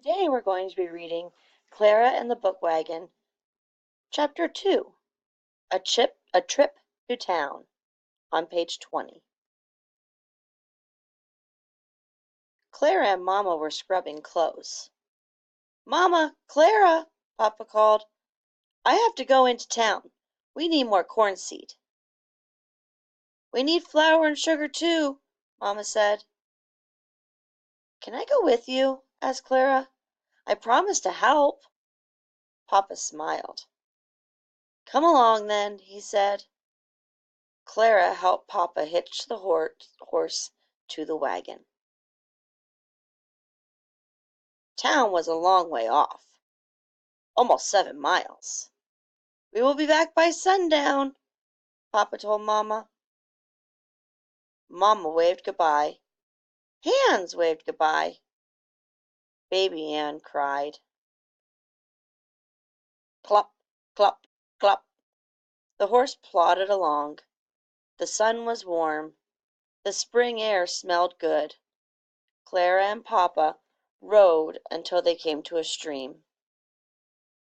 Today we're going to be reading Clara and the Book Wagon, Chapter 2, A Trip to Town, on page 20. Clara and Mama were scrubbing clothes. "Mama, Clara," Papa called, "I have to go into town. We need more corn seed." "We need flour and sugar, too," Mama said. "Can I go with you?" asked Clara. "I promised to help." Papa smiled. "Come along, then," he said. Clara helped Papa hitch the horse to the wagon. Town was a long way off, almost 7 miles. "We will be back by sundown," Papa told Mama. Mama waved goodbye. Hands waved goodbye. Baby Ann cried. Clop, clop, clop. The horse plodded along. The sun was warm. The spring air smelled good. Clara and Papa rode until they came to a stream.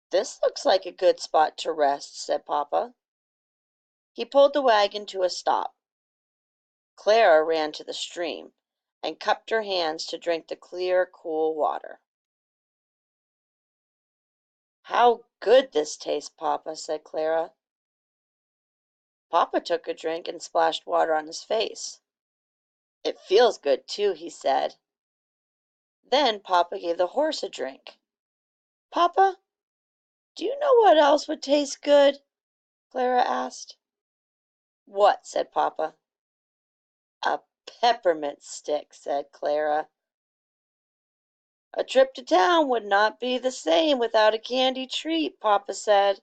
"This looks like a good spot to rest," said Papa. He pulled the wagon to a stop. Clara ran to the stream and cupped her hands to drink the clear, cool water. "How good this tastes, Papa," said Clara. Papa took a drink and splashed water on his face. "It feels good, too," he said. Then Papa gave the horse a drink. "Papa, do you know what else would taste good?" Clara asked. "What?" said Papa. "A peppermint stick," said Clara. "A trip to town would not be the same without a candy treat," Papa said.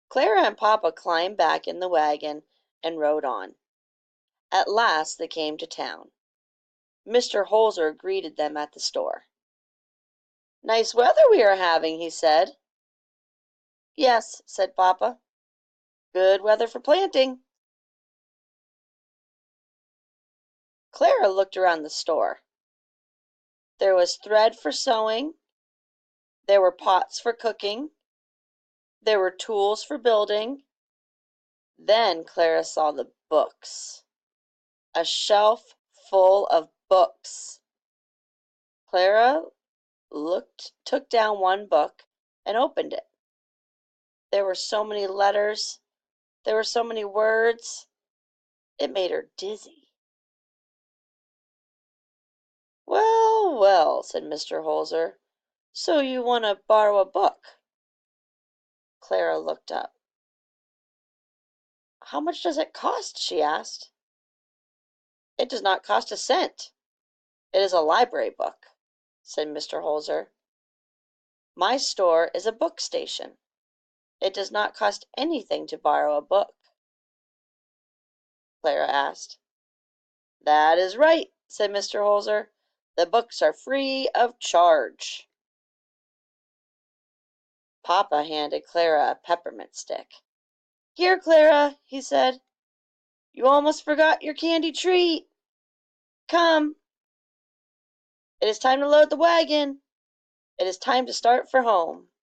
Clara and Papa climbed back in the wagon and rode on. At last they came to town. Mr. Holzer greeted them at the store. "Nice weather we are having," he said. "Yes," said Papa. "Good weather for planting." Clara looked around the store. There was thread for sewing. There were pots for cooking. There were tools for building. Then Clara saw the books. A shelf full of books. Clara took down one book and opened it. There were so many letters. There were so many words. It made her dizzy. "Well, well," said Mr. Holzer, "so you want to borrow a book?" Clara looked up. "How much does it cost?" she asked. "It does not cost a cent. It is a library book," said Mr. Holzer. "My store is a book station. It does not cost anything to borrow a book." Clara asked. "That is right," said Mr. Holzer. "The books are free of charge." Papa handed Clara a peppermint stick. "Here, Clara," he said. "You almost forgot your candy treat. Come. It is time to load the wagon. It is time to start for home."